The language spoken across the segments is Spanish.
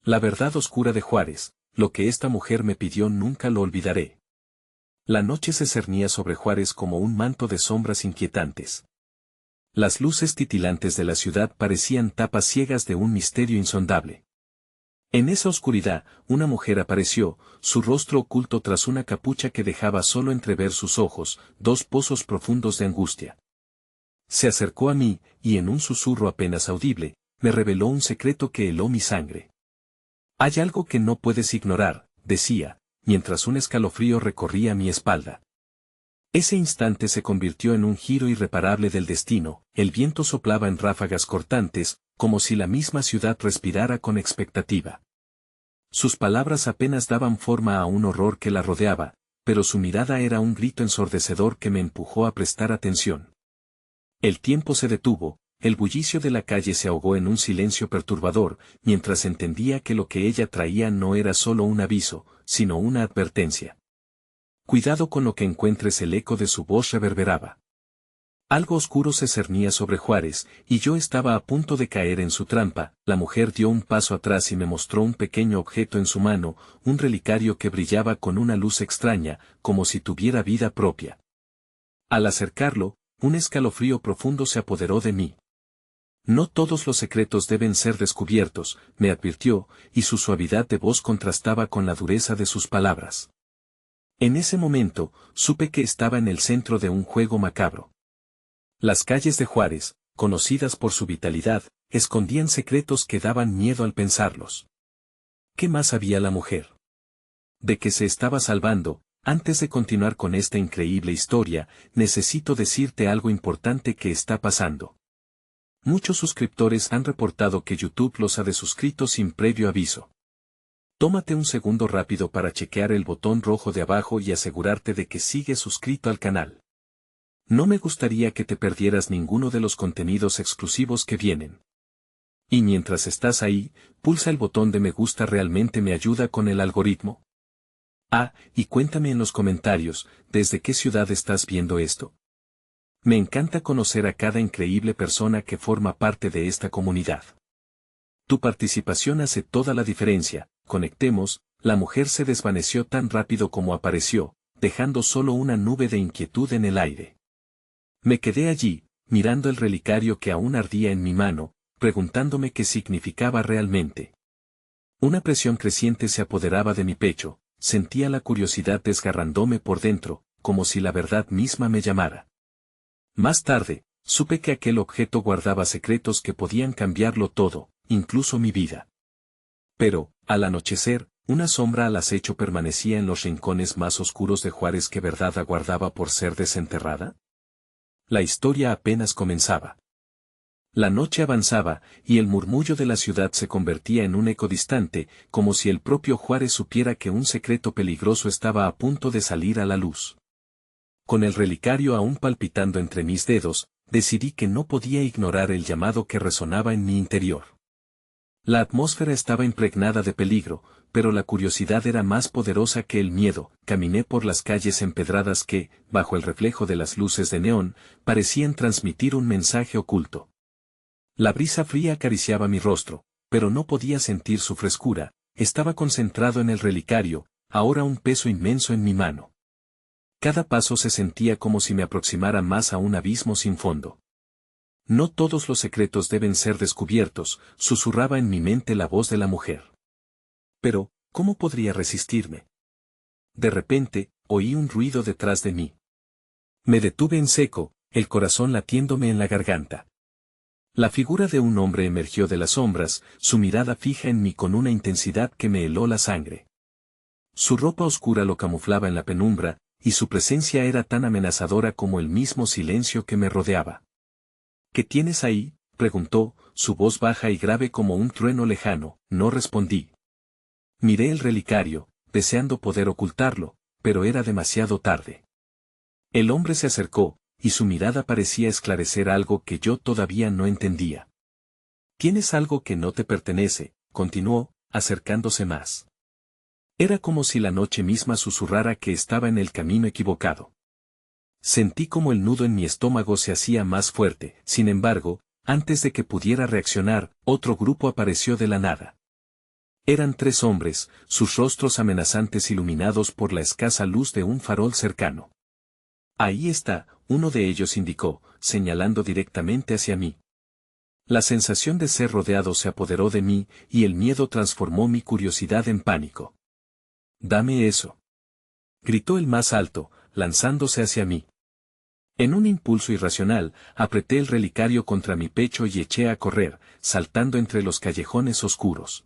La verdad oscura de Juárez, lo que esta mujer me pidió nunca lo olvidaré. La noche se cernía sobre Juárez como un manto de sombras inquietantes. Las luces titilantes de la ciudad parecían tapas ciegas de un misterio insondable. En esa oscuridad, una mujer apareció, su rostro oculto tras una capucha que dejaba solo entrever sus ojos, dos pozos profundos de angustia. Se acercó a mí, y en un susurro apenas audible, me reveló un secreto que heló mi sangre. Hay algo que no puedes ignorar, decía, mientras un escalofrío recorría mi espalda. Ese instante se convirtió en un giro irreparable del destino, el viento soplaba en ráfagas cortantes, como si la misma ciudad respirara con expectativa. Sus palabras apenas daban forma a un horror que la rodeaba, pero su mirada era un grito ensordecedor que me empujó a prestar atención. El tiempo se detuvo, el bullicio de la calle se ahogó en un silencio perturbador, mientras entendía que lo que ella traía no era solo un aviso, sino una advertencia. Cuidado con lo que encuentres, el eco de su voz reverberaba. Algo oscuro se cernía sobre Juárez, y yo estaba a punto de caer en su trampa. La mujer dio un paso atrás y me mostró un pequeño objeto en su mano, un relicario que brillaba con una luz extraña, como si tuviera vida propia. Al acercarlo, un escalofrío profundo se apoderó de mí. No todos los secretos deben ser descubiertos, me advirtió, y su suavidad de voz contrastaba con la dureza de sus palabras. En ese momento, supe que estaba en el centro de un juego macabro. Las calles de Juárez, conocidas por su vitalidad, escondían secretos que daban miedo al pensarlos. ¿Qué más sabía la mujer? ¿De qué se estaba salvando? Antes de continuar con esta increíble historia, necesito decirte algo importante que está pasando. Muchos suscriptores han reportado que YouTube los ha desuscrito sin previo aviso. Tómate un segundo rápido para chequear el botón rojo de abajo y asegurarte de que sigues suscrito al canal. No me gustaría que te perdieras ninguno de los contenidos exclusivos que vienen. Y mientras estás ahí, pulsa el botón de me gusta, realmente me ayuda con el algoritmo. Y cuéntame en los comentarios, ¿desde qué ciudad estás viendo esto? Me encanta conocer a cada increíble persona que forma parte de esta comunidad. Tu participación hace toda la diferencia. Conectemos. La mujer se desvaneció tan rápido como apareció, dejando solo una nube de inquietud en el aire. Me quedé allí, mirando el relicario que aún ardía en mi mano, preguntándome qué significaba realmente. Una presión creciente se apoderaba de mi pecho, sentía la curiosidad desgarrándome por dentro, como si la verdad misma me llamara. Más tarde, supe que aquel objeto guardaba secretos que podían cambiarlo todo, incluso mi vida. Pero, al anochecer, una sombra al acecho permanecía en los rincones más oscuros de Juárez. ¿Qué verdad aguardaba por ser desenterrada? La historia apenas comenzaba. La noche avanzaba, y el murmullo de la ciudad se convertía en un eco distante, como si el propio Juárez supiera que un secreto peligroso estaba a punto de salir a la luz. Con el relicario aún palpitando entre mis dedos, decidí que no podía ignorar el llamado que resonaba en mi interior. La atmósfera estaba impregnada de peligro, pero la curiosidad era más poderosa que el miedo. Caminé por las calles empedradas que, bajo el reflejo de las luces de neón, parecían transmitir un mensaje oculto. La brisa fría acariciaba mi rostro, pero no podía sentir su frescura. Estaba concentrado en el relicario, ahora un peso inmenso en mi mano. Cada paso se sentía como si me aproximara más a un abismo sin fondo. No todos los secretos deben ser descubiertos, susurraba en mi mente la voz de la mujer. Pero, ¿cómo podría resistirme? De repente, oí un ruido detrás de mí. Me detuve en seco, el corazón latiéndome en la garganta. La figura de un hombre emergió de las sombras, su mirada fija en mí con una intensidad que me heló la sangre. Su ropa oscura lo camuflaba en la penumbra, y su presencia era tan amenazadora como el mismo silencio que me rodeaba. ¿Qué tienes ahí?, preguntó, su voz baja y grave como un trueno lejano. No respondí. Miré el relicario, deseando poder ocultarlo, pero era demasiado tarde. El hombre se acercó, y su mirada parecía esclarecer algo que yo todavía no entendía. Tienes algo que no te pertenece, continuó, acercándose más. Era como si la noche misma susurrara que estaba en el camino equivocado. Sentí como el nudo en mi estómago se hacía más fuerte. Sin embargo, antes de que pudiera reaccionar, otro grupo apareció de la nada. Eran 3 hombres, sus rostros amenazantes iluminados por la escasa luz de un farol cercano. Ahí está, uno de ellos indicó, señalando directamente hacia mí. La sensación de ser rodeado se apoderó de mí, y el miedo transformó mi curiosidad en pánico. «Dame eso», gritó el más alto, lanzándose hacia mí. En un impulso irracional, apreté el relicario contra mi pecho y eché a correr, saltando entre los callejones oscuros.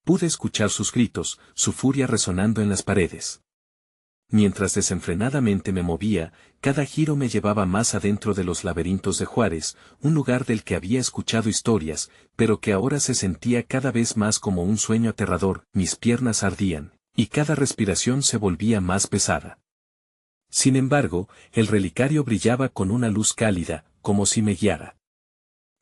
Pude escuchar sus gritos, su furia resonando en las paredes. Mientras desenfrenadamente me movía, cada giro me llevaba más adentro de los laberintos de Juárez, un lugar del que había escuchado historias, pero que ahora se sentía cada vez más como un sueño aterrador. Mis piernas ardían, y cada respiración se volvía más pesada. Sin embargo, el relicario brillaba con una luz cálida, como si me guiara.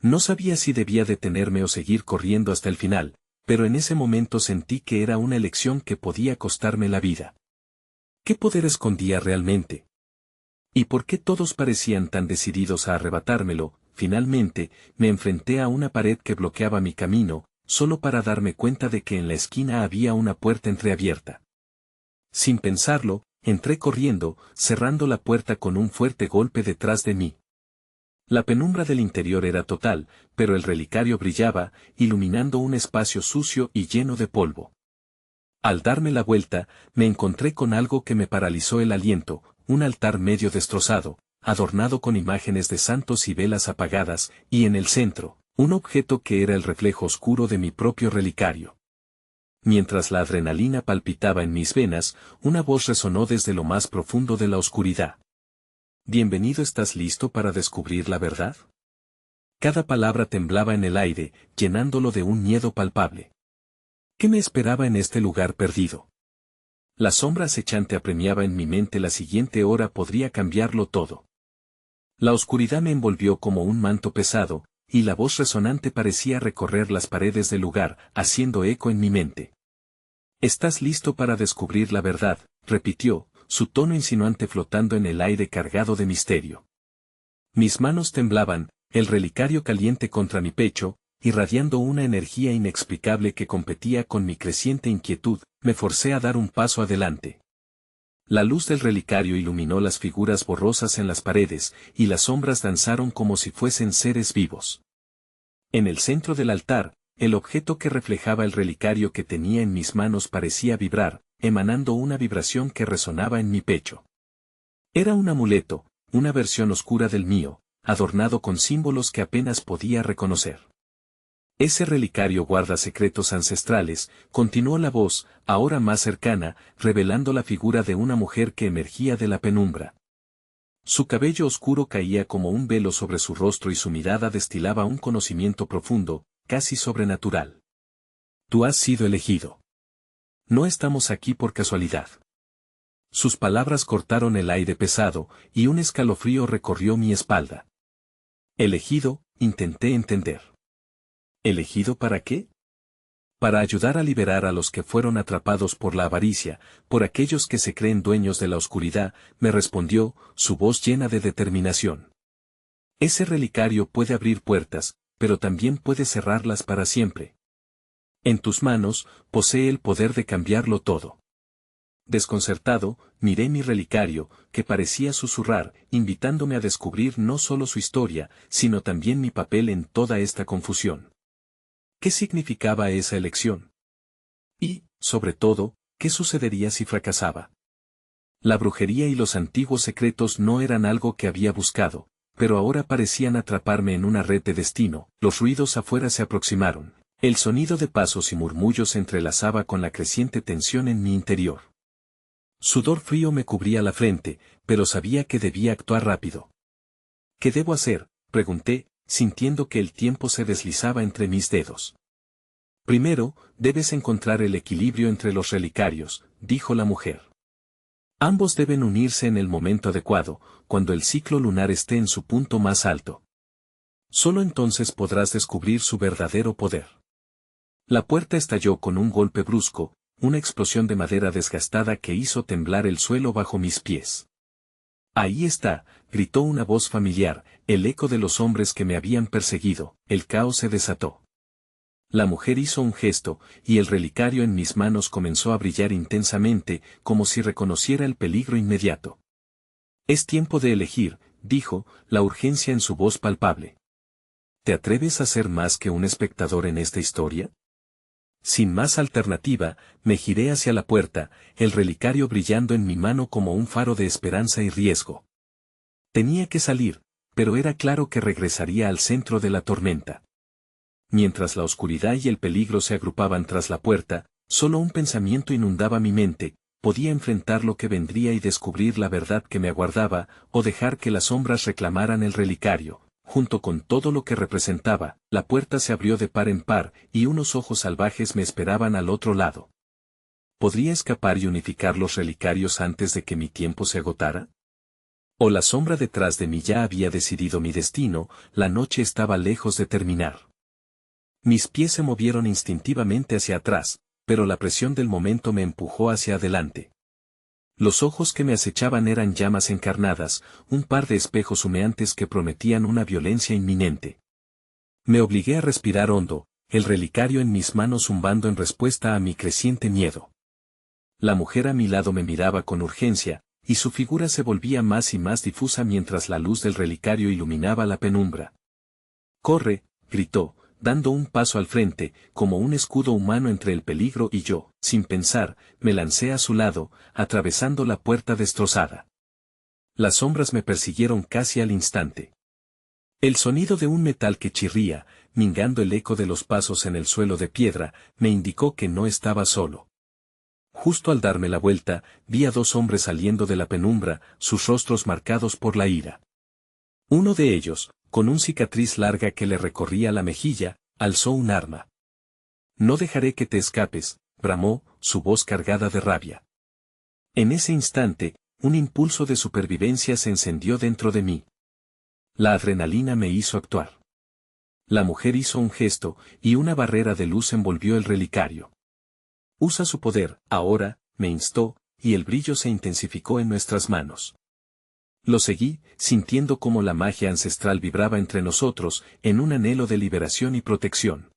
No sabía si debía detenerme o seguir corriendo hasta el final, pero en ese momento sentí que era una elección que podía costarme la vida. ¿Qué poder escondía realmente? ¿Y por qué todos parecían tan decididos a arrebatármelo? Finalmente, me enfrenté a una pared que bloqueaba mi camino, solo para darme cuenta de que en la esquina había una puerta entreabierta. Sin pensarlo, entré corriendo, cerrando la puerta con un fuerte golpe detrás de mí. La penumbra del interior era total, pero el relicario brillaba, iluminando un espacio sucio y lleno de polvo. Al darme la vuelta, me encontré con algo que me paralizó el aliento, un altar medio destrozado, adornado con imágenes de santos y velas apagadas, y en el centro, un objeto que era el reflejo oscuro de mi propio relicario. Mientras la adrenalina palpitaba en mis venas, una voz resonó desde lo más profundo de la oscuridad. «Bienvenido, ¿estás listo para descubrir la verdad?». Cada palabra temblaba en el aire, llenándolo de un miedo palpable. ¿Qué me esperaba en este lugar perdido? La sombra acechante apremiaba en mi mente. La siguiente hora podría cambiarlo todo. La oscuridad me envolvió como un manto pesado, y la voz resonante parecía recorrer las paredes del lugar, haciendo eco en mi mente. «¿Estás listo para descubrir la verdad?», repitió, su tono insinuante flotando en el aire cargado de misterio. Mis manos temblaban, el relicario caliente contra mi pecho, irradiando una energía inexplicable que competía con mi creciente inquietud. Me forcé a dar un paso adelante. La luz del relicario iluminó las figuras borrosas en las paredes, y las sombras danzaron como si fuesen seres vivos. En el centro del altar, el objeto que reflejaba el relicario que tenía en mis manos parecía vibrar, emanando una vibración que resonaba en mi pecho. Era un amuleto, una versión oscura del mío, adornado con símbolos que apenas podía reconocer. «Ese relicario guarda secretos ancestrales», continuó la voz, ahora más cercana, revelando la figura de una mujer que emergía de la penumbra. Su cabello oscuro caía como un velo sobre su rostro y su mirada destilaba un conocimiento profundo, casi sobrenatural. «Tú has sido elegido. No estamos aquí por casualidad». Sus palabras cortaron el aire pesado, y un escalofrío recorrió mi espalda. «Elegido», intenté entender. ¿Elegido para qué? Para ayudar a liberar a los que fueron atrapados por la avaricia, por aquellos que se creen dueños de la oscuridad, me respondió, su voz llena de determinación. Ese relicario puede abrir puertas, pero también puede cerrarlas para siempre. En tus manos, posee el poder de cambiarlo todo. Desconcertado, miré mi relicario, que parecía susurrar, invitándome a descubrir no solo su historia, sino también mi papel en toda esta confusión. ¿Qué significaba esa elección? Y, sobre todo, ¿qué sucedería si fracasaba? La brujería y los antiguos secretos no eran algo que había buscado, pero ahora parecían atraparme en una red de destino. Los ruidos afuera se aproximaron. El sonido de pasos y murmullos se entrelazaba con la creciente tensión en mi interior. Sudor frío me cubría la frente, pero sabía que debía actuar rápido. ¿Qué debo hacer?, pregunté, sintiendo que el tiempo se deslizaba entre mis dedos. Primero, debes encontrar el equilibrio entre los relicarios, dijo la mujer. Ambos deben unirse en el momento adecuado, cuando el ciclo lunar esté en su punto más alto. Solo entonces podrás descubrir su verdadero poder. La puerta estalló con un golpe brusco, una explosión de madera desgastada que hizo temblar el suelo bajo mis pies. Ahí está, gritó una voz familiar, el eco de los hombres que me habían perseguido. El caos se desató. La mujer hizo un gesto, y el relicario en mis manos comenzó a brillar intensamente, como si reconociera el peligro inmediato. Es tiempo de elegir, dijo, la urgencia en su voz palpable. ¿Te atreves a ser más que un espectador en esta historia? Sin más alternativa, me giré hacia la puerta, el relicario brillando en mi mano como un faro de esperanza y riesgo. Tenía que salir, pero era claro que regresaría al centro de la tormenta. Mientras la oscuridad y el peligro se agrupaban tras la puerta, solo un pensamiento inundaba mi mente: podía enfrentar lo que vendría y descubrir la verdad que me aguardaba, o dejar que las sombras reclamaran el relicario. Junto con todo lo que representaba, la puerta se abrió de par en par, y unos ojos salvajes me esperaban al otro lado. ¿Podría escapar y unificar los relicarios antes de que mi tiempo se agotara? ¿O la sombra detrás de mí ya había decidido mi destino? La noche estaba lejos de terminar. Mis pies se movieron instintivamente hacia atrás, pero la presión del momento me empujó hacia adelante. Los ojos que me acechaban eran llamas encarnadas, un par de espejos humeantes que prometían una violencia inminente. Me obligué a respirar hondo, el relicario en mis manos zumbando en respuesta a mi creciente miedo. La mujer a mi lado me miraba con urgencia, y su figura se volvía más y más difusa mientras la luz del relicario iluminaba la penumbra. «¡Corre!», gritó, dando un paso al frente, como un escudo humano entre el peligro y yo. Sin pensar, me lancé a su lado, atravesando la puerta destrozada. Las sombras me persiguieron casi al instante. El sonido de un metal que chirría, mingando el eco de los pasos en el suelo de piedra, me indicó que no estaba solo. Justo al darme la vuelta, vi a dos hombres saliendo de la penumbra, sus rostros marcados por la ira. Uno de ellos, con una cicatriz larga que le recorría la mejilla, alzó un arma. «No dejaré que te escapes», bramó, su voz cargada de rabia. En ese instante, un impulso de supervivencia se encendió dentro de mí. La adrenalina me hizo actuar. La mujer hizo un gesto, y una barrera de luz envolvió el relicario. «Usa su poder, ahora», me instó, y el brillo se intensificó en nuestras manos. Lo seguí, sintiendo cómo la magia ancestral vibraba entre nosotros, en un anhelo de liberación y protección.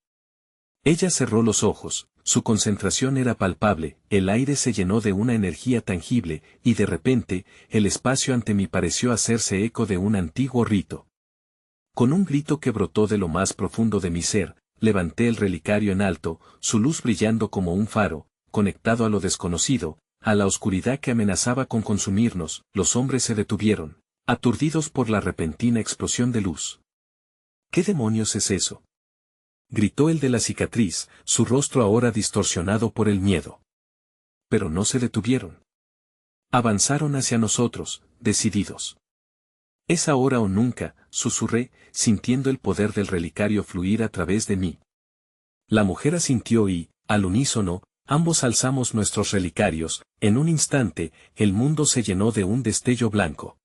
Ella cerró los ojos, su concentración era palpable, el aire se llenó de una energía tangible, y de repente, el espacio ante mí pareció hacerse eco de un antiguo rito. Con un grito que brotó de lo más profundo de mi ser, levanté el relicario en alto, su luz brillando como un faro, conectado a lo desconocido, a la oscuridad que amenazaba con consumirnos. Los hombres se detuvieron, aturdidos por la repentina explosión de luz. «¿Qué demonios es eso?», gritó el de la cicatriz, su rostro ahora distorsionado por el miedo. Pero no se detuvieron. Avanzaron hacia nosotros, decididos. «Es ahora o nunca», susurré, sintiendo el poder del relicario fluir a través de mí. La mujer asintió y, al unísono, ambos alzamos nuestros relicarios. En un instante, el mundo se llenó de un destello blanco.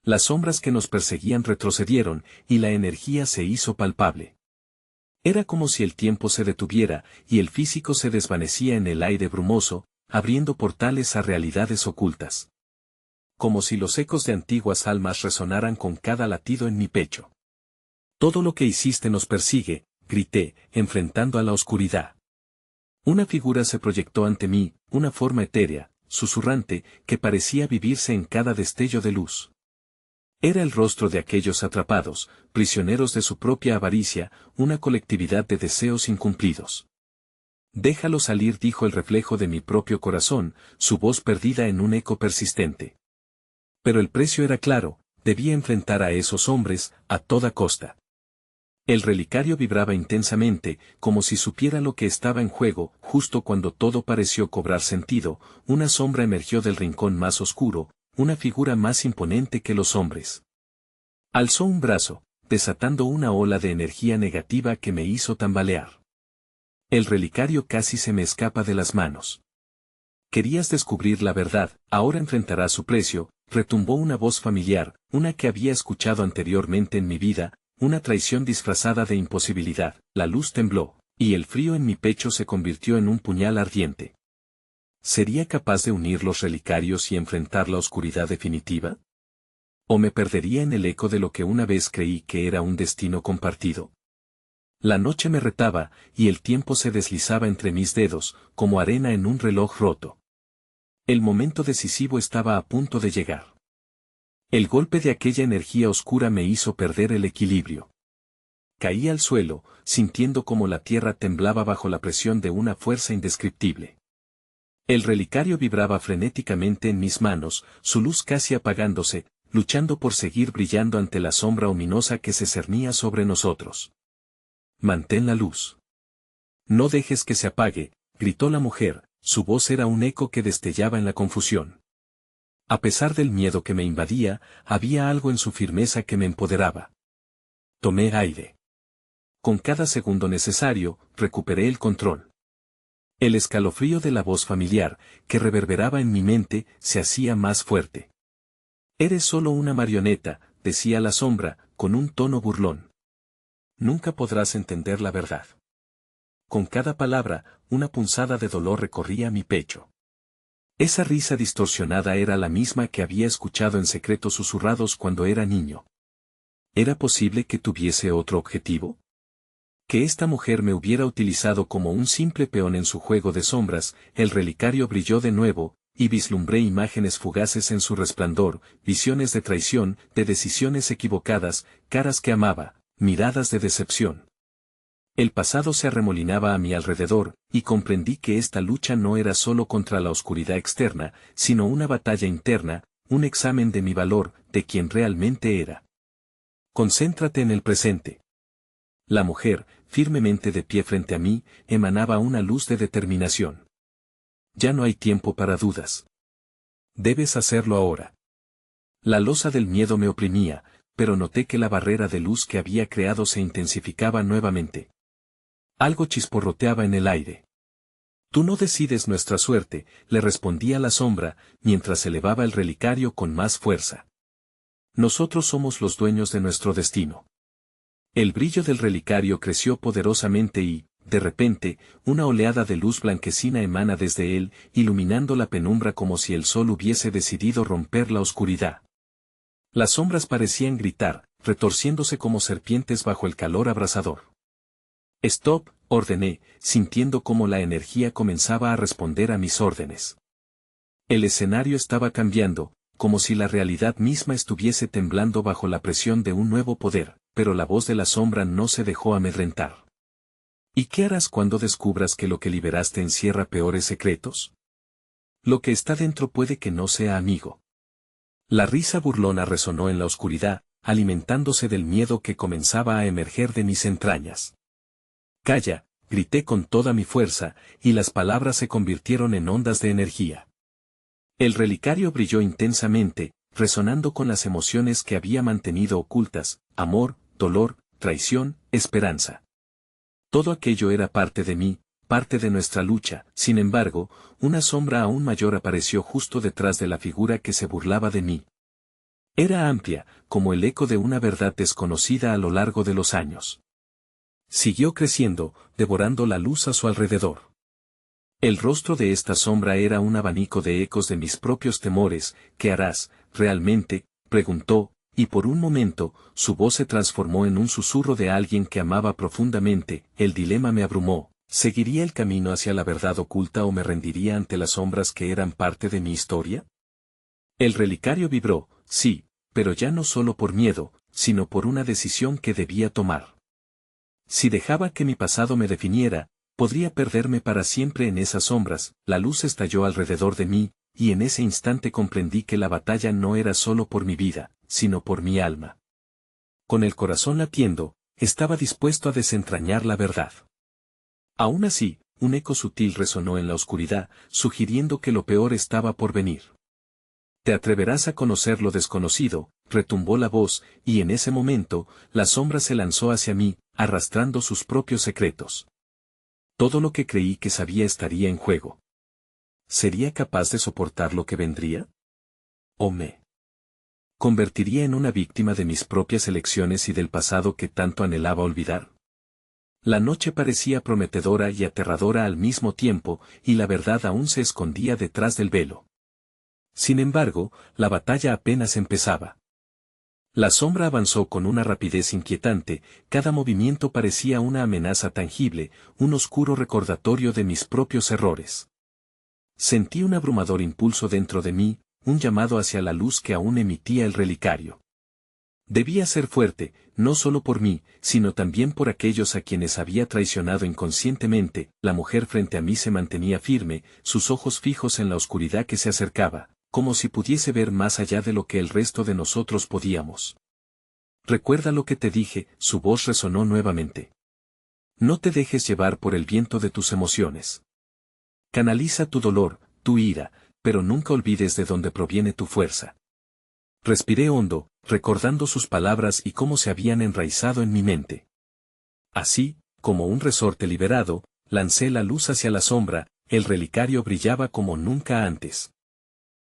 Las sombras que nos perseguían retrocedieron, y la energía se hizo palpable. Era como si el tiempo se detuviera, y el físico se desvanecía en el aire brumoso, abriendo portales a realidades ocultas. Como si los ecos de antiguas almas resonaran con cada latido en mi pecho. «Todo lo que hiciste nos persigue», grité, enfrentando a la oscuridad. Una figura se proyectó ante mí, una forma etérea, susurrante, que parecía vivirse en cada destello de luz. Era el rostro de aquellos atrapados, prisioneros de su propia avaricia, una colectividad de deseos incumplidos. «Déjalo salir», dijo el reflejo de mi propio corazón, su voz perdida en un eco persistente. Pero el precio era claro: debía enfrentar a esos hombres, a toda costa. El relicario vibraba intensamente, como si supiera lo que estaba en juego. Justo cuando todo pareció cobrar sentido, una sombra emergió del rincón más oscuro, una figura más imponente que los hombres. Alzó un brazo, desatando una ola de energía negativa que me hizo tambalear. El relicario casi se me escapa de las manos. «Querías descubrir la verdad, ahora enfrentarás su precio», retumbó una voz familiar, una que había escuchado anteriormente en mi vida, una traición disfrazada de imposibilidad. La luz tembló, y el frío en mi pecho se convirtió en un puñal ardiente. ¿Sería capaz de unir los relicarios y enfrentar la oscuridad definitiva? ¿O me perdería en el eco de lo que una vez creí que era un destino compartido? La noche me retaba, y el tiempo se deslizaba entre mis dedos, como arena en un reloj roto. El momento decisivo estaba a punto de llegar. El golpe de aquella energía oscura me hizo perder el equilibrio. Caí al suelo, sintiendo como la tierra temblaba bajo la presión de una fuerza indescriptible. El relicario vibraba frenéticamente en mis manos, su luz casi apagándose, luchando por seguir brillando ante la sombra ominosa que se cernía sobre nosotros. «Mantén la luz. No dejes que se apague», gritó la mujer, su voz era un eco que destellaba en la confusión. A pesar del miedo que me invadía, había algo en su firmeza que me empoderaba. Tomé aire. Con cada segundo necesario, recuperé el control. El escalofrío de la voz familiar, que reverberaba en mi mente, se hacía más fuerte. «Eres solo una marioneta», decía la sombra, con un tono burlón. «Nunca podrás entender la verdad». Con cada palabra, una punzada de dolor recorría mi pecho. Esa risa distorsionada era la misma que había escuchado en secretos susurrados cuando era niño. ¿Era posible que tuviese otro objetivo? Que esta mujer me hubiera utilizado como un simple peón en su juego de sombras. El relicario brilló de nuevo, y vislumbré imágenes fugaces en su resplandor, visiones de traición, de decisiones equivocadas, caras que amaba, miradas de decepción. El pasado se arremolinaba a mi alrededor, y comprendí que esta lucha no era solo contra la oscuridad externa, sino una batalla interna, un examen de mi valor, de quien realmente era. Concéntrate en el presente. La mujer, firmemente de pie frente a mí, emanaba una luz de determinación. Ya no hay tiempo para dudas. Debes hacerlo ahora. La losa del miedo me oprimía, pero noté que la barrera de luz que había creado se intensificaba nuevamente. Algo chisporroteaba en el aire. «Tú no decides nuestra suerte», le respondía la sombra, mientras elevaba el relicario con más fuerza. «Nosotros somos los dueños de nuestro destino». El brillo del relicario creció poderosamente y, de repente, una oleada de luz blanquecina emana desde él, iluminando la penumbra como si el sol hubiese decidido romper la oscuridad. Las sombras parecían gritar, retorciéndose como serpientes bajo el calor abrasador. «Stop», ordené, sintiendo cómo la energía comenzaba a responder a mis órdenes. El escenario estaba cambiando, como si la realidad misma estuviese temblando bajo la presión de un nuevo poder, pero la voz de la sombra no se dejó amedrentar. «¿Y qué harás cuando descubras que lo que liberaste encierra peores secretos? Lo que está dentro puede que no sea amigo». La risa burlona resonó en la oscuridad, alimentándose del miedo que comenzaba a emerger de mis entrañas. «Calla», grité con toda mi fuerza, y las palabras se convirtieron en ondas de energía. El relicario brilló intensamente, resonando con las emociones que había mantenido ocultas: amor, dolor, traición, esperanza. Todo aquello era parte de mí, parte de nuestra lucha. Sin embargo, una sombra aún mayor apareció justo detrás de la figura que se burlaba de mí. Era amplia, como el eco de una verdad desconocida a lo largo de los años. Siguió creciendo, devorando la luz a su alrededor. El rostro de esta sombra era un abanico de ecos de mis propios temores. «¿Qué harás, realmente?», preguntó, y por un momento, su voz se transformó en un susurro de alguien que amaba profundamente. El dilema me abrumó: ¿seguiría el camino hacia la verdad oculta o me rendiría ante las sombras que eran parte de mi historia? El relicario vibró, sí, pero ya no solo por miedo, sino por una decisión que debía tomar. Si dejaba que mi pasado me definiera, podría perderme para siempre en esas sombras. La luz estalló alrededor de mí, y en ese instante comprendí que la batalla no era solo por mi vida, sino por mi alma. Con el corazón latiendo, estaba dispuesto a desentrañar la verdad. Aún así, un eco sutil resonó en la oscuridad, sugiriendo que lo peor estaba por venir. «¿Te atreverás a conocer lo desconocido?», retumbó la voz, y en ese momento, la sombra se lanzó hacia mí, arrastrando sus propios secretos. Todo lo que creí que sabía estaría en juego. ¿Sería capaz de soportar lo que vendría? ¿O me convertiría en una víctima de mis propias elecciones y del pasado que tanto anhelaba olvidar? La noche parecía prometedora y aterradora al mismo tiempo, y la verdad aún se escondía detrás del velo. Sin embargo, la batalla apenas empezaba. La sombra avanzó con una rapidez inquietante, cada movimiento parecía una amenaza tangible, un oscuro recordatorio de mis propios errores. Sentí un abrumador impulso dentro de mí, un llamado hacia la luz que aún emitía el relicario. Debía ser fuerte, no solo por mí, sino también por aquellos a quienes había traicionado inconscientemente. La mujer frente a mí se mantenía firme, sus ojos fijos en la oscuridad que se acercaba, como si pudiese ver más allá de lo que el resto de nosotros podíamos. Recuerda lo que te dije, su voz resonó nuevamente. No te dejes llevar por el viento de tus emociones. Canaliza tu dolor, tu ira, pero nunca olvides de dónde proviene tu fuerza. Respiré hondo, recordando sus palabras y cómo se habían enraizado en mi mente. Así, como un resorte liberado, lancé la luz hacia la sombra, el relicario brillaba como nunca antes.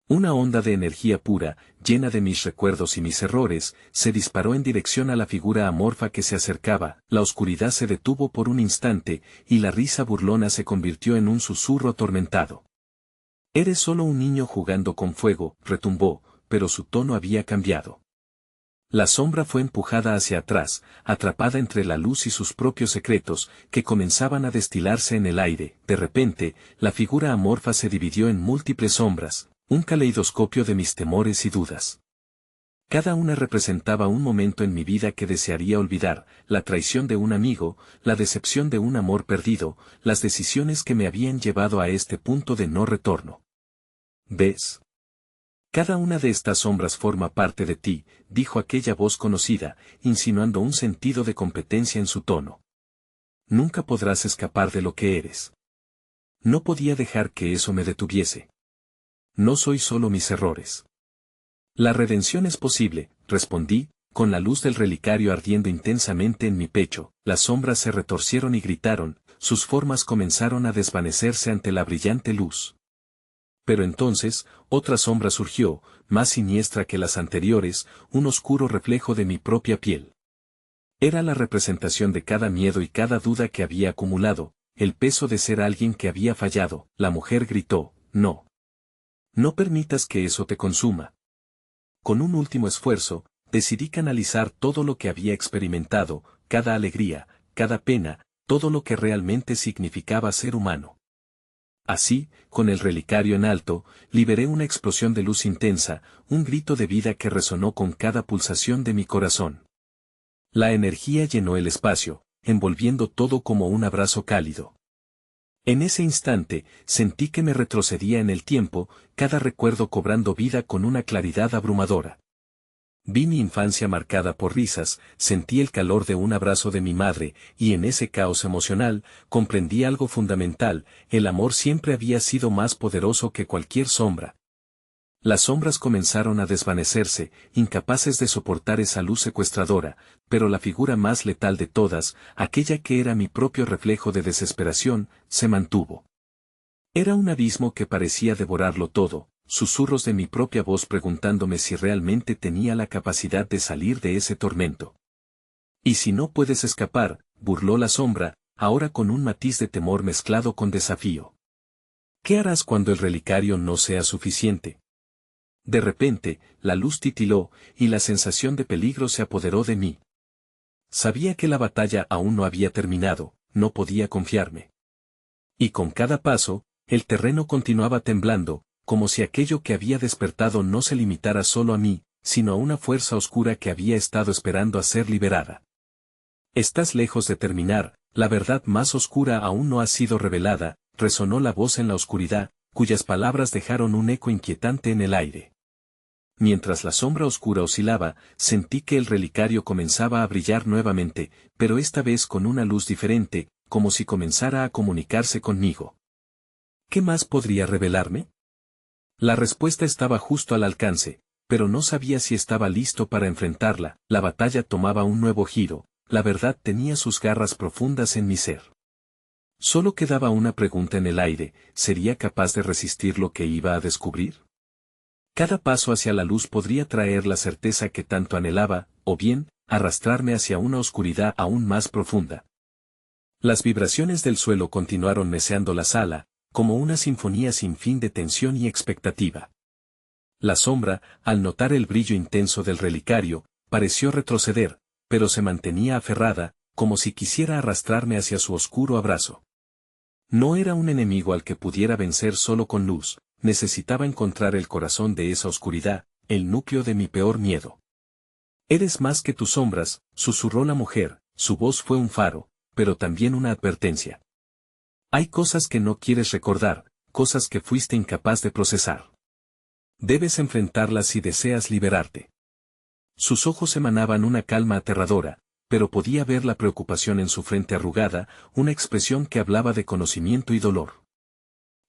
Una onda de energía pura, llena de mis recuerdos y mis errores, se disparó en dirección a la figura amorfa que se acercaba, la oscuridad se detuvo por un instante, y la risa burlona se convirtió en un susurro atormentado. Eres solo un niño jugando con fuego, retumbó, pero su tono había cambiado. La sombra fue empujada hacia atrás, atrapada entre la luz y sus propios secretos, que comenzaban a destilarse en el aire. De repente, la figura amorfa se dividió en múltiples sombras, un caleidoscopio de mis temores y dudas. Cada una representaba un momento en mi vida que desearía olvidar, la traición de un amigo, la decepción de un amor perdido, las decisiones que me habían llevado a este punto de no retorno. ¿Ves? Cada una de estas sombras forma parte de ti, dijo aquella voz conocida, insinuando un sentido de competencia en su tono. Nunca podrás escapar de lo que eres. No podía dejar que eso me detuviese. No soy solo mis errores. La redención es posible, respondí, con la luz del relicario ardiendo intensamente en mi pecho. Las sombras se retorcieron y gritaron, sus formas comenzaron a desvanecerse ante la brillante luz. Pero entonces, otra sombra surgió, más siniestra que las anteriores, un oscuro reflejo de mi propia piel. Era la representación de cada miedo y cada duda que había acumulado, el peso de ser alguien que había fallado. La mujer gritó, no. No permitas que eso te consuma. Con un último esfuerzo, decidí canalizar todo lo que había experimentado, cada alegría, cada pena, todo lo que realmente significaba ser humano. Así, con el relicario en alto, liberé una explosión de luz intensa, un grito de vida que resonó con cada pulsación de mi corazón. La energía llenó el espacio, envolviendo todo como un abrazo cálido. En ese instante, sentí que me retrocedía en el tiempo, cada recuerdo cobrando vida con una claridad abrumadora. Vi mi infancia marcada por risas, sentí el calor de un abrazo de mi madre, y en ese caos emocional, comprendí algo fundamental: el amor siempre había sido más poderoso que cualquier sombra. Las sombras comenzaron a desvanecerse, incapaces de soportar esa luz secuestradora, pero la figura más letal de todas, aquella que era mi propio reflejo de desesperación, se mantuvo. Era un abismo que parecía devorarlo todo, susurros de mi propia voz preguntándome si realmente tenía la capacidad de salir de ese tormento. Y si no puedes escapar, burló la sombra, ahora con un matiz de temor mezclado con desafío. ¿Qué harás cuando el relicario no sea suficiente? De repente, la luz titiló, y la sensación de peligro se apoderó de mí. Sabía que la batalla aún no había terminado, no podía confiarme. Y con cada paso, el terreno continuaba temblando, como si aquello que había despertado no se limitara solo a mí, sino a una fuerza oscura que había estado esperando a ser liberada. Estás lejos de terminar, la verdad más oscura aún no ha sido revelada, resonó la voz en la oscuridad, cuyas palabras dejaron un eco inquietante en el aire. Mientras la sombra oscura oscilaba, sentí que el relicario comenzaba a brillar nuevamente, pero esta vez con una luz diferente, como si comenzara a comunicarse conmigo. ¿Qué más podría revelarme? La respuesta estaba justo al alcance, pero no sabía si estaba listo para enfrentarla. La batalla tomaba un nuevo giro, la verdad tenía sus garras profundas en mi ser. Solo quedaba una pregunta en el aire: ¿sería capaz de resistir lo que iba a descubrir? Cada paso hacia la luz podría traer la certeza que tanto anhelaba, o bien, arrastrarme hacia una oscuridad aún más profunda. Las vibraciones del suelo continuaron meceando la sala, como una sinfonía sin fin de tensión y expectativa. La sombra, al notar el brillo intenso del relicario, pareció retroceder, pero se mantenía aferrada, como si quisiera arrastrarme hacia su oscuro abrazo. No era un enemigo al que pudiera vencer solo con luz, necesitaba encontrar el corazón de esa oscuridad, el núcleo de mi peor miedo. Eres más que tus sombras, susurró la mujer, su voz fue un faro, pero también una advertencia. Hay cosas que no quieres recordar, cosas que fuiste incapaz de procesar. Debes enfrentarlas si deseas liberarte. Sus ojos emanaban una calma aterradora, pero podía ver la preocupación en su frente arrugada, una expresión que hablaba de conocimiento y dolor.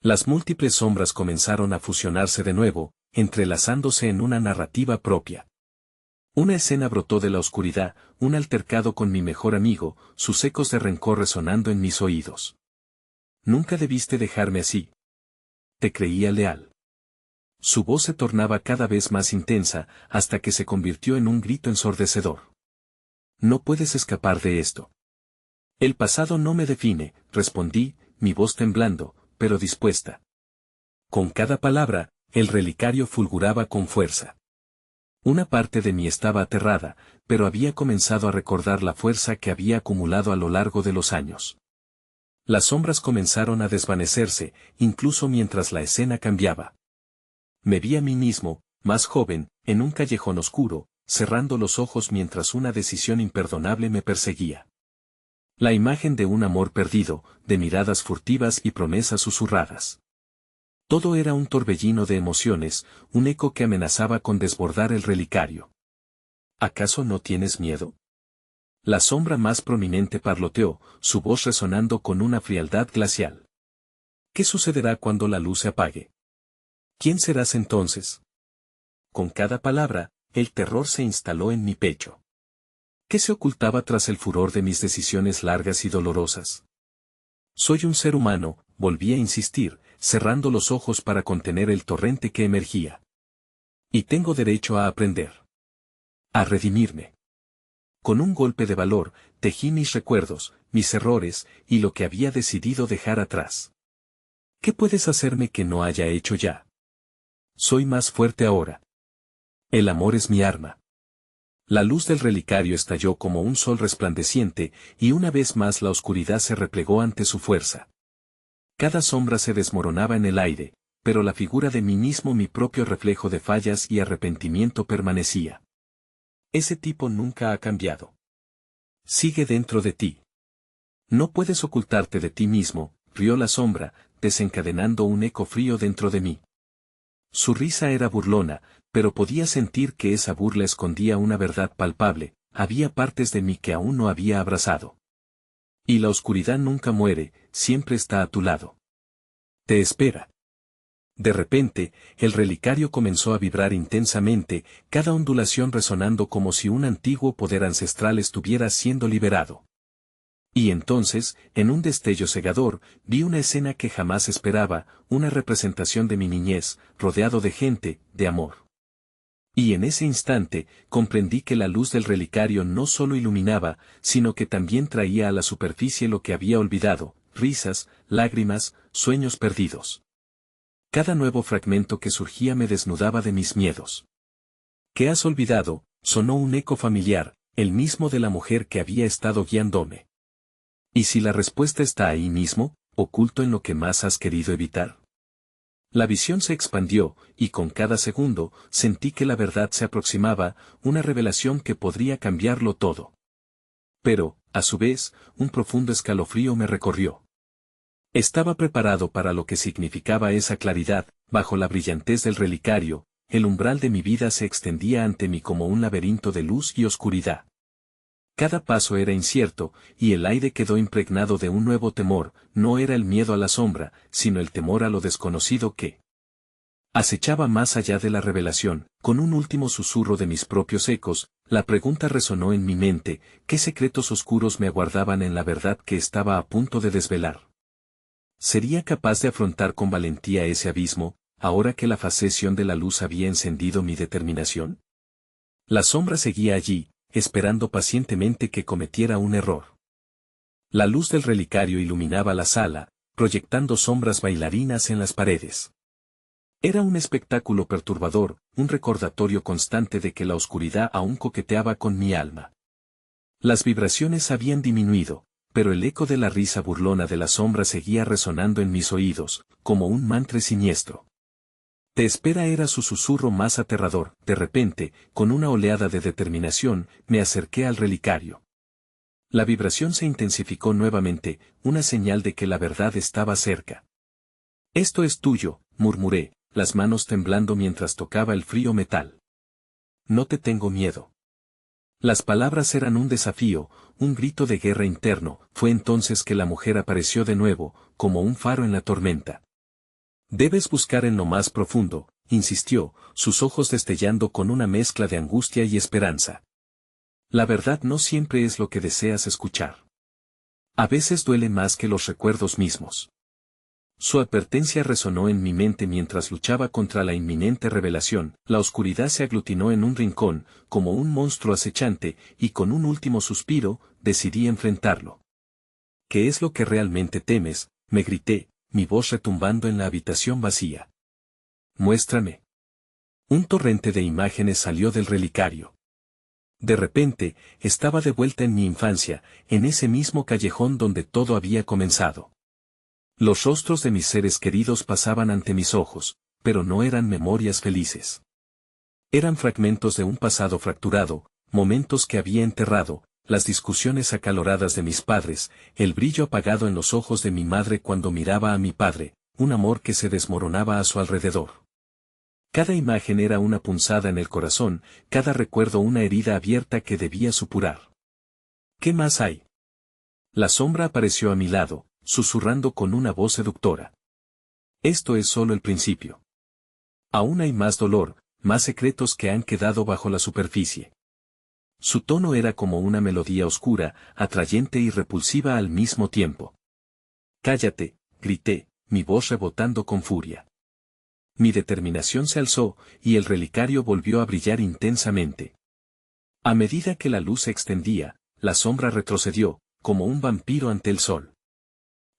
Las múltiples sombras comenzaron a fusionarse de nuevo, entrelazándose en una narrativa propia. Una escena brotó de la oscuridad, un altercado con mi mejor amigo, sus ecos de rencor resonando en mis oídos. Nunca debiste dejarme así. Te creía leal. Su voz se tornaba cada vez más intensa, hasta que se convirtió en un grito ensordecedor. No puedes escapar de esto. El pasado no me define, respondí, mi voz temblando, pero dispuesta. Con cada palabra, el relicario fulguraba con fuerza. Una parte de mí estaba aterrada, pero había comenzado a recordar la fuerza que había acumulado a lo largo de los años. Las sombras comenzaron a desvanecerse, incluso mientras la escena cambiaba. Me vi a mí mismo, más joven, en un callejón oscuro, cerrando los ojos mientras una decisión imperdonable me perseguía. La imagen de un amor perdido, de miradas furtivas y promesas susurradas. Todo era un torbellino de emociones, un eco que amenazaba con desbordar el relicario. ¿Acaso no tienes miedo? La sombra más prominente parloteó, su voz resonando con una frialdad glacial. ¿Qué sucederá cuando la luz se apague? ¿Quién serás entonces? Con cada palabra, el terror se instaló en mi pecho. ¿Qué se ocultaba tras el furor de mis decisiones largas y dolorosas? Soy un ser humano, volví a insistir, cerrando los ojos para contener el torrente que emergía. Y tengo derecho a aprender. A redimirme. Con un golpe de valor, tejí mis recuerdos, mis errores, y lo que había decidido dejar atrás. ¿Qué puedes hacerme que no haya hecho ya? Soy más fuerte ahora. El amor es mi arma. La luz del relicario estalló como un sol resplandeciente, y una vez más la oscuridad se replegó ante su fuerza. Cada sombra se desmoronaba en el aire, pero la figura de mí mismo, mi propio reflejo de fallas y arrepentimiento permanecía. Ese tipo nunca ha cambiado. Sigue dentro de ti. No puedes ocultarte de ti mismo, rió la sombra, desencadenando un eco frío dentro de mí. Su risa era burlona, pero podía sentir que esa burla escondía una verdad palpable, había partes de mí que aún no había abrazado. Y la oscuridad nunca muere, siempre está a tu lado. Te espera. De repente, el relicario comenzó a vibrar intensamente, cada ondulación resonando como si un antiguo poder ancestral estuviera siendo liberado. Y entonces, en un destello cegador, vi una escena que jamás esperaba, una representación de mi niñez, rodeado de gente, de amor. Y en ese instante, comprendí que la luz del relicario no solo iluminaba, sino que también traía a la superficie lo que había olvidado, risas, lágrimas, sueños perdidos. Cada nuevo fragmento que surgía me desnudaba de mis miedos. ¿Qué has olvidado? Sonó un eco familiar, el mismo de la mujer que había estado guiándome. ¿Y si la respuesta está ahí mismo, oculto en lo que más has querido evitar? La visión se expandió, y con cada segundo, sentí que la verdad se aproximaba, una revelación que podría cambiarlo todo. Pero, a su vez, un profundo escalofrío me recorrió. Estaba preparado para lo que significaba esa claridad, bajo la brillantez del relicario, el umbral de mi vida se extendía ante mí como un laberinto de luz y oscuridad. Cada paso era incierto, y el aire quedó impregnado de un nuevo temor, no era el miedo a la sombra, sino el temor a lo desconocido que acechaba más allá de la revelación. Con un último susurro de mis propios ecos, la pregunta resonó en mi mente, ¿qué secretos oscuros me aguardaban en la verdad que estaba a punto de desvelar? ¿Sería capaz de afrontar con valentía ese abismo, ahora que la fascinación de la luz había encendido mi determinación? La sombra seguía allí, esperando pacientemente que cometiera un error. La luz del relicario iluminaba la sala, proyectando sombras bailarinas en las paredes. Era un espectáculo perturbador, un recordatorio constante de que la oscuridad aún coqueteaba con mi alma. Las vibraciones habían disminuido, pero el eco de la risa burlona de la sombra seguía resonando en mis oídos, como un mantra siniestro. Te espera era su susurro más aterrador. De repente, con una oleada de determinación, me acerqué al relicario. La vibración se intensificó nuevamente, una señal de que la verdad estaba cerca. Esto es tuyo, murmuré, las manos temblando mientras tocaba el frío metal. No te tengo miedo. Las palabras eran un desafío, un grito de guerra interno. Fue entonces que la mujer apareció de nuevo, como un faro en la tormenta. Debes buscar en lo más profundo, insistió, sus ojos destellando con una mezcla de angustia y esperanza. La verdad no siempre es lo que deseas escuchar. A veces duele más que los recuerdos mismos. Su advertencia resonó en mi mente mientras luchaba contra la inminente revelación. La oscuridad se aglutinó en un rincón, como un monstruo acechante, y con un último suspiro, decidí enfrentarlo. ¿Qué es lo que realmente temes?, me grité, mi voz retumbando en la habitación vacía. Muéstrame. Un torrente de imágenes salió del relicario. De repente, estaba de vuelta en mi infancia, en ese mismo callejón donde todo había comenzado. Los rostros de mis seres queridos pasaban ante mis ojos, pero no eran memorias felices. Eran fragmentos de un pasado fracturado, momentos que había enterrado, las discusiones acaloradas de mis padres, el brillo apagado en los ojos de mi madre cuando miraba a mi padre, un amor que se desmoronaba a su alrededor. Cada imagen era una punzada en el corazón, cada recuerdo una herida abierta que debía supurar. ¿Qué más hay? La sombra apareció a mi lado, susurrando con una voz seductora. Esto es solo el principio. Aún hay más dolor, más secretos que han quedado bajo la superficie. Su tono era como una melodía oscura, atrayente y repulsiva al mismo tiempo. Cállate, grité, mi voz rebotando con furia. Mi determinación se alzó, y el relicario volvió a brillar intensamente. A medida que la luz se extendía, la sombra retrocedió, como un vampiro ante el sol.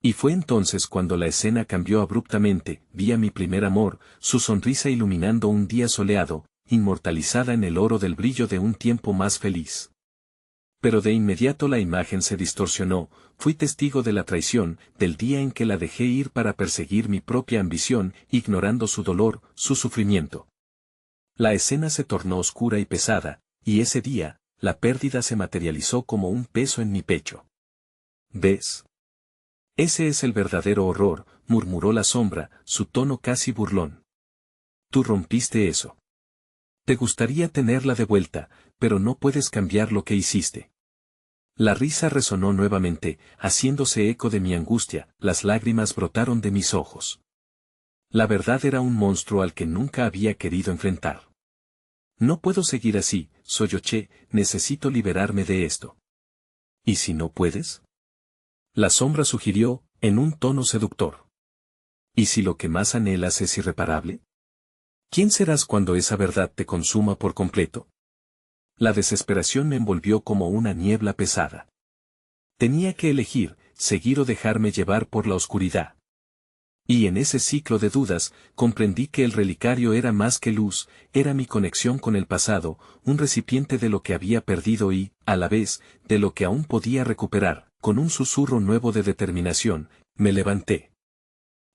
Y fue entonces cuando la escena cambió abruptamente. Vi a mi primer amor, su sonrisa iluminando un día soleado, inmortalizada en el oro del brillo de un tiempo más feliz. Pero de inmediato la imagen se distorsionó, fui testigo de la traición, del día en que la dejé ir para perseguir mi propia ambición, ignorando su dolor, su sufrimiento. La escena se tornó oscura y pesada, y ese día, la pérdida se materializó como un peso en mi pecho. ¿Ves? Ese es el verdadero horror, murmuró la sombra, su tono casi burlón. Tú rompiste eso. Te gustaría tenerla de vuelta, pero no puedes cambiar lo que hiciste. La risa resonó nuevamente, haciéndose eco de mi angustia, las lágrimas brotaron de mis ojos. La verdad era un monstruo al que nunca había querido enfrentar. No puedo seguir así, solloché, necesito liberarme de esto. ¿Y si no puedes? La sombra sugirió, en un tono seductor. ¿Y si lo que más anhelas es irreparable? ¿Quién serás cuando esa verdad te consuma por completo? La desesperación me envolvió como una niebla pesada. Tenía que elegir, seguir o dejarme llevar por la oscuridad. Y en ese ciclo de dudas, comprendí que el relicario era más que luz, era mi conexión con el pasado, un recipiente de lo que había perdido y, a la vez, de lo que aún podía recuperar. Con un susurro nuevo de determinación, me levanté.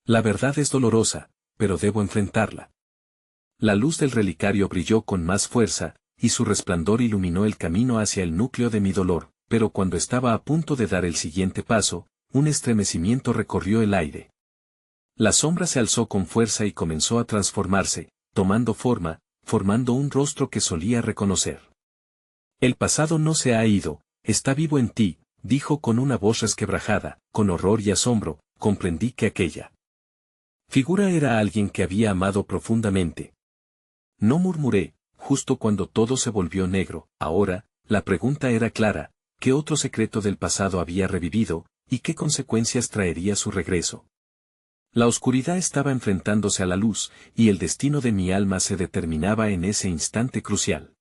La verdad es dolorosa, pero debo enfrentarla. La luz del relicario brilló con más fuerza, y su resplandor iluminó el camino hacia el núcleo de mi dolor, pero cuando estaba a punto de dar el siguiente paso, un estremecimiento recorrió el aire. La sombra se alzó con fuerza y comenzó a transformarse, tomando forma, formando un rostro que solía reconocer. El pasado no se ha ido, está vivo en ti, dijo con una voz resquebrajada. Con horror y asombro, comprendí que aquella figura era alguien que había amado profundamente. No murmuré, justo cuando todo se volvió negro. Ahora, la pregunta era clara, ¿qué otro secreto del pasado había revivido, y qué consecuencias traería su regreso? La oscuridad estaba enfrentándose a la luz, y el destino de mi alma se determinaba en ese instante crucial.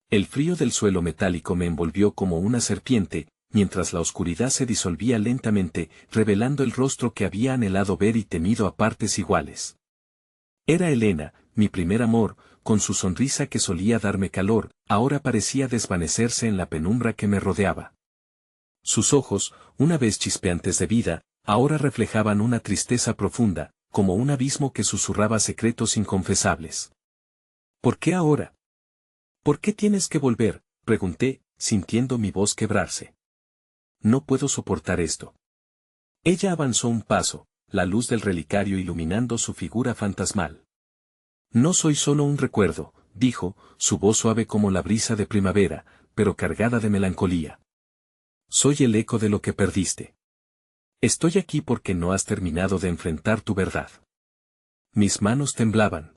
El frío del suelo metálico me envolvió como una serpiente, mientras la oscuridad se disolvía lentamente, revelando el rostro que había anhelado ver y temido a partes iguales. Era Elena, mi primer amor, con su sonrisa que solía darme calor, ahora parecía desvanecerse en la penumbra que me rodeaba. Sus ojos, una vez chispeantes de vida, ahora reflejaban una tristeza profunda, como un abismo que susurraba secretos inconfesables. ¿Por qué ahora? ¿Por qué tienes que volver?, pregunté, sintiendo mi voz quebrarse. No puedo soportar esto. Ella avanzó un paso, la luz del relicario iluminando su figura fantasmal. No soy solo un recuerdo, dijo, su voz suave como la brisa de primavera, pero cargada de melancolía. Soy el eco de lo que perdiste. Estoy aquí porque no has terminado de enfrentar tu verdad. Mis manos temblaban.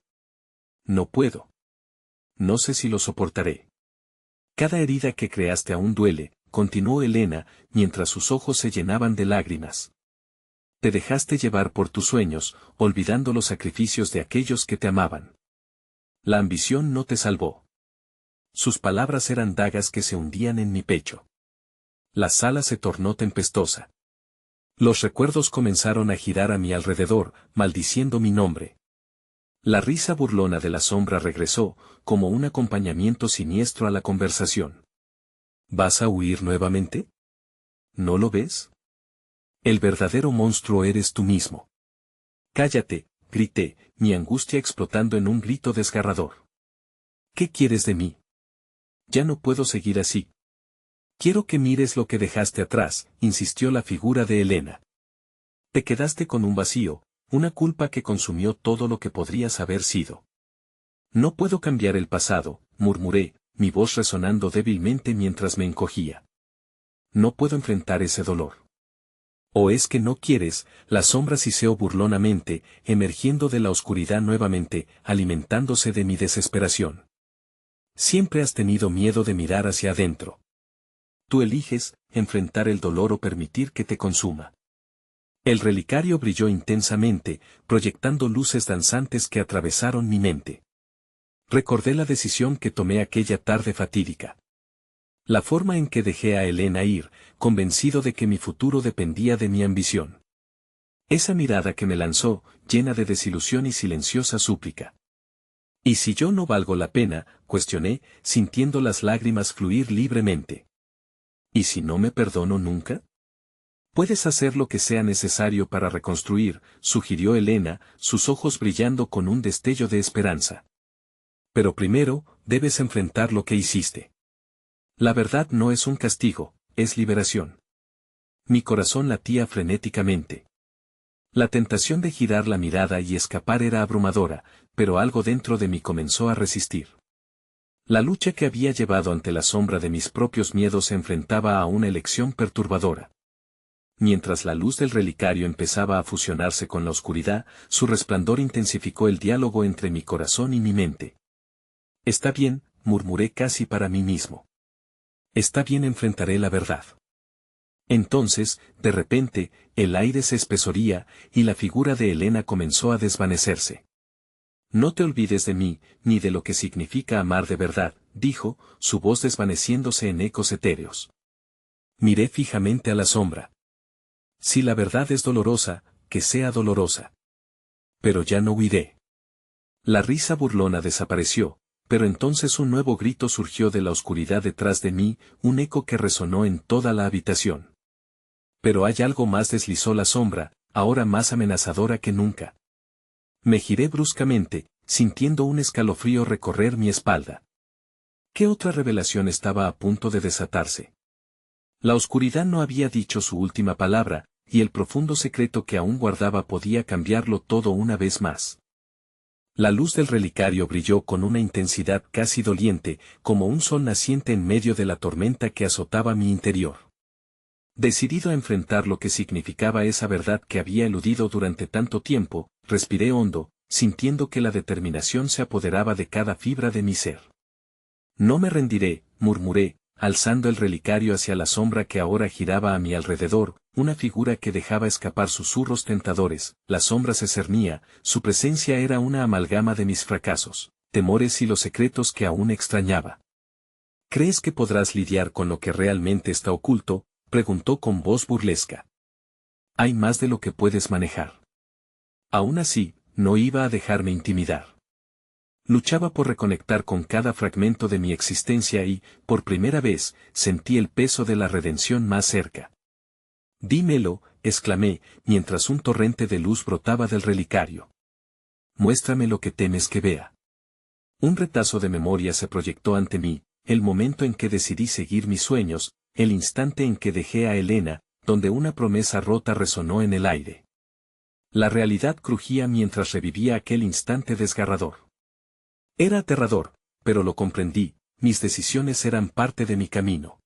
No puedo. No sé si lo soportaré. Cada herida que creaste aún duele, continuó Elena, mientras sus ojos se llenaban de lágrimas. Te dejaste llevar por tus sueños, olvidando los sacrificios de aquellos que te amaban. La ambición no te salvó. Sus palabras eran dagas que se hundían en mi pecho. La sala se tornó tempestosa. Los recuerdos comenzaron a girar a mi alrededor, maldiciendo mi nombre. La risa burlona de la sombra regresó, como un acompañamiento siniestro a la conversación. ¿Vas a huir nuevamente? ¿No lo ves? El verdadero monstruo eres tú mismo. Cállate, grité, mi angustia explotando en un grito desgarrador. ¿Qué quieres de mí? Ya no puedo seguir así. Quiero que mires lo que dejaste atrás, insistió la figura de Elena. Te quedaste con un vacío, una culpa que consumió todo lo que podrías haber sido. No puedo cambiar el pasado, murmuré, mi voz resonando débilmente mientras me encogía. No puedo enfrentar ese dolor. ¿O es que no quieres? La sombra siseó burlonamente, emergiendo de la oscuridad nuevamente, alimentándose de mi desesperación. Siempre has tenido miedo de mirar hacia adentro. Tú eliges, enfrentar el dolor o permitir que te consuma. El relicario brilló intensamente, proyectando luces danzantes que atravesaron mi mente. Recordé la decisión que tomé aquella tarde fatídica. La forma en que dejé a Elena ir, convencido de que mi futuro dependía de mi ambición. Esa mirada que me lanzó, llena de desilusión y silenciosa súplica. ¿Y si yo no valgo la pena?, cuestioné, sintiendo las lágrimas fluir libremente. ¿Y si no me perdono nunca? Puedes hacer lo que sea necesario para reconstruir, sugirió Elena, sus ojos brillando con un destello de esperanza. Pero primero, debes enfrentar lo que hiciste. La verdad no es un castigo, es liberación. Mi corazón latía frenéticamente. La tentación de girar la mirada y escapar era abrumadora, pero algo dentro de mí comenzó a resistir. La lucha que había llevado ante la sombra de mis propios miedos se enfrentaba a una elección perturbadora. Mientras la luz del relicario empezaba a fusionarse con la oscuridad, su resplandor intensificó el diálogo entre mi corazón y mi mente. Está bien, murmuré casi para mí mismo. Está bien, enfrentaré la verdad. Entonces, de repente, el aire se espesoría, y la figura de Elena comenzó a desvanecerse. No te olvides de mí, ni de lo que significa amar de verdad, dijo, su voz desvaneciéndose en ecos etéreos. Miré fijamente a la sombra. Si la verdad es dolorosa, que sea dolorosa. Pero ya no huiré. La risa burlona desapareció, pero entonces un nuevo grito surgió de la oscuridad detrás de mí, un eco que resonó en toda la habitación. Pero hay algo más, deslizó la sombra, ahora más amenazadora que nunca. Me giré bruscamente, sintiendo un escalofrío recorrer mi espalda. ¿Qué otra revelación estaba a punto de desatarse? La oscuridad no había dicho su última palabra, y el profundo secreto que aún guardaba podía cambiarlo todo una vez más. La luz del relicario brilló con una intensidad casi doliente, como un sol naciente en medio de la tormenta que azotaba mi interior. Decidido a enfrentar lo que significaba esa verdad que había eludido durante tanto tiempo, respiré hondo, sintiendo que la determinación se apoderaba de cada fibra de mi ser. No me rendiré, murmuré, alzando el relicario hacia la sombra que ahora giraba a mi alrededor, una figura que dejaba escapar susurros tentadores. La sombra se cernía, su presencia era una amalgama de mis fracasos, temores y los secretos que aún extrañaba. ¿Crees que podrás lidiar con lo que realmente está oculto?, preguntó con voz burlesca. Hay más de lo que puedes manejar. Aún así, no iba a dejarme intimidar. Luchaba por reconectar con cada fragmento de mi existencia y, por primera vez, sentí el peso de la redención más cerca. Dímelo, exclamé, mientras un torrente de luz brotaba del relicario. Muéstrame lo que temes que vea. Un retazo de memoria se proyectó ante mí, el momento en que decidí seguir mis sueños, el instante en que dejé a Helena, donde una promesa rota resonó en el aire. La realidad crujía mientras revivía aquel instante desgarrador. Era aterrador, pero lo comprendí, mis decisiones eran parte de mi camino.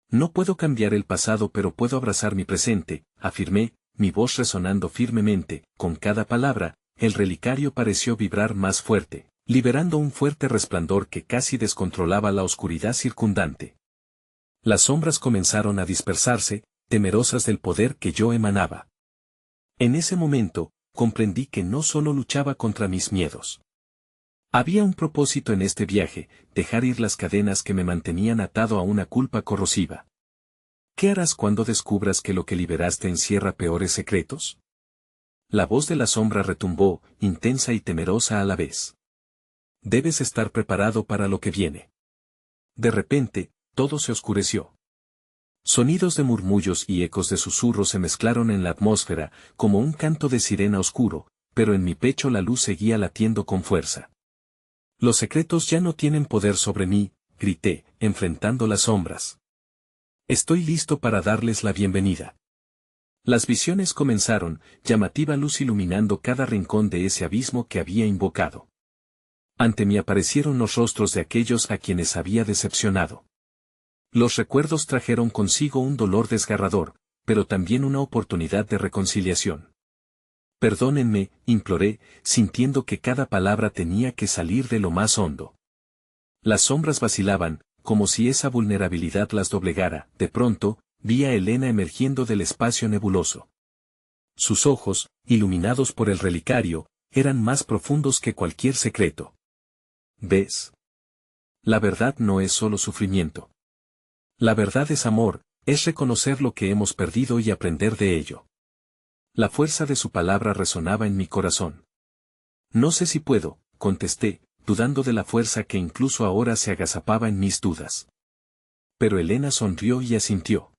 No puedo cambiar el pasado pero puedo abrazar mi presente, afirmé, mi voz resonando firmemente, con cada palabra, el relicario pareció vibrar más fuerte, liberando un fuerte resplandor que casi descontrolaba la oscuridad circundante. Las sombras comenzaron a dispersarse, temerosas del poder que yo emanaba. En ese momento, comprendí que no solo luchaba contra mis miedos. Había un propósito en este viaje, dejar ir las cadenas que me mantenían atado a una culpa corrosiva. ¿Qué harás cuando descubras que lo que liberaste encierra peores secretos? La voz de la sombra retumbó, intensa y temerosa a la vez. Debes estar preparado para lo que viene. De repente, todo se oscureció. Sonidos de murmullos y ecos de susurros se mezclaron en la atmósfera, como un canto de sirena oscuro, pero en mi pecho la luz seguía latiendo con fuerza. Los secretos ya no tienen poder sobre mí, grité, enfrentando las sombras. Estoy listo para darles la bienvenida. Las visiones comenzaron, llamativa luz iluminando cada rincón de ese abismo que había invocado. Ante mí aparecieron los rostros de aquellos a quienes había decepcionado. Los recuerdos trajeron consigo un dolor desgarrador, pero también una oportunidad de reconciliación. Perdónenme, imploré, sintiendo que cada palabra tenía que salir de lo más hondo. Las sombras vacilaban, como si esa vulnerabilidad las doblegara. De pronto, vi a Helena emergiendo del espacio nebuloso. Sus ojos, iluminados por el relicario, eran más profundos que cualquier secreto. ¿Ves? La verdad no es solo sufrimiento. La verdad es amor, es reconocer lo que hemos perdido y aprender de ello. La fuerza de su palabra resonaba en mi corazón. No sé si puedo, contesté, dudando de la fuerza que incluso ahora se agazapaba en mis dudas. Pero Helena sonrió y asintió.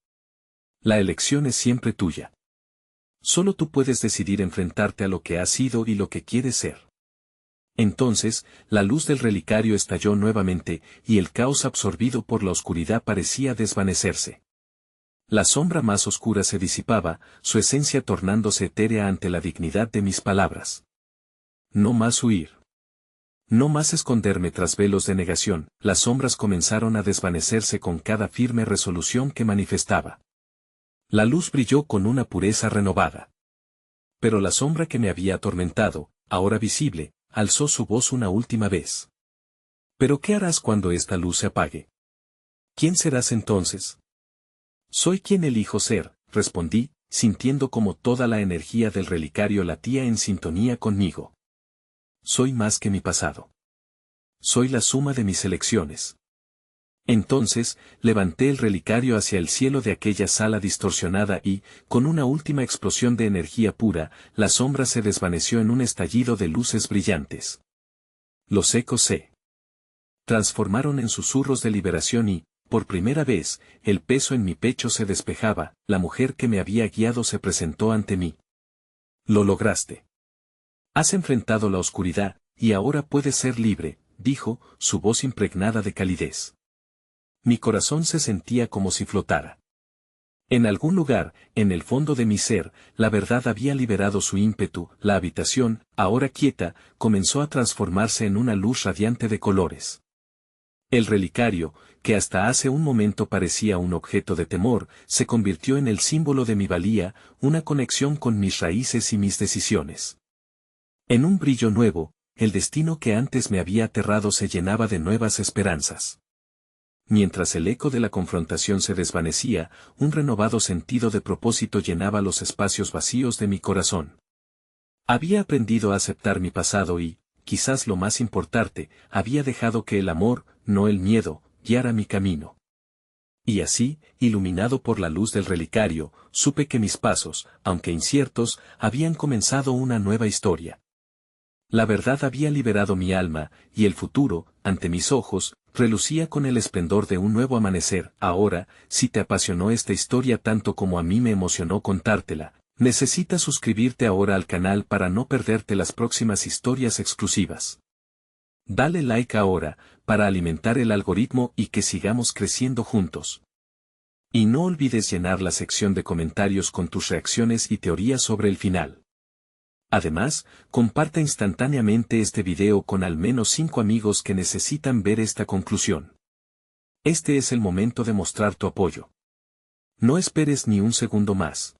La elección es siempre tuya. Solo tú puedes decidir enfrentarte a lo que has sido y lo que quieres ser. Entonces, la luz del relicario estalló nuevamente, y el caos absorbido por la oscuridad parecía desvanecerse. La sombra más oscura se disipaba, su esencia tornándose etérea ante la dignidad de mis palabras. No más huir. No más esconderme tras velos de negación, las sombras comenzaron a desvanecerse con cada firme resolución que manifestaba. La luz brilló con una pureza renovada. Pero la sombra que me había atormentado, ahora visible, alzó su voz una última vez. ¿Pero qué harás cuando esta luz se apague? ¿Quién serás entonces? Soy quien elijo ser, respondí, sintiendo como toda la energía del relicario latía en sintonía conmigo. Soy más que mi pasado. Soy la suma de mis elecciones. Entonces, levanté el relicario hacia el cielo de aquella sala distorsionada y, con una última explosión de energía pura, la sombra se desvaneció en un estallido de luces brillantes. Los ecos se transformaron en susurros de liberación y, por primera vez, el peso en mi pecho se despejaba, la mujer que me había guiado se presentó ante mí. Lo lograste. Has enfrentado la oscuridad, y ahora puedes ser libre, dijo, su voz impregnada de calidez. Mi corazón se sentía como si flotara. En algún lugar, en el fondo de mi ser, la verdad había liberado su ímpetu, la habitación, ahora quieta, comenzó a transformarse en una luz radiante de colores. El relicario, que hasta hace un momento parecía un objeto de temor, se convirtió en el símbolo de mi valía, una conexión con mis raíces y mis decisiones. En un brillo nuevo, el destino que antes me había aterrado se llenaba de nuevas esperanzas. Mientras el eco de la confrontación se desvanecía, un renovado sentido de propósito llenaba los espacios vacíos de mi corazón. Había aprendido a aceptar mi pasado y, quizás lo más importante, había dejado que el amor, no el miedo, guiara mi camino. Y así, iluminado por la luz del relicario, supe que mis pasos, aunque inciertos, habían comenzado una nueva historia. La verdad había liberado mi alma, y el futuro, ante mis ojos, relucía con el esplendor de un nuevo amanecer. Ahora, si te apasionó esta historia tanto como a mí me emocionó contártela, necesitas suscribirte ahora al canal para no perderte las próximas historias exclusivas. Dale like ahora, para alimentar el algoritmo y que sigamos creciendo juntos. Y no olvides llenar la sección de comentarios con tus reacciones y teorías sobre el final. Además, comparte instantáneamente este video con al menos 5 amigos que necesitan ver esta conclusión. Este es el momento de mostrar tu apoyo. No esperes ni un segundo más.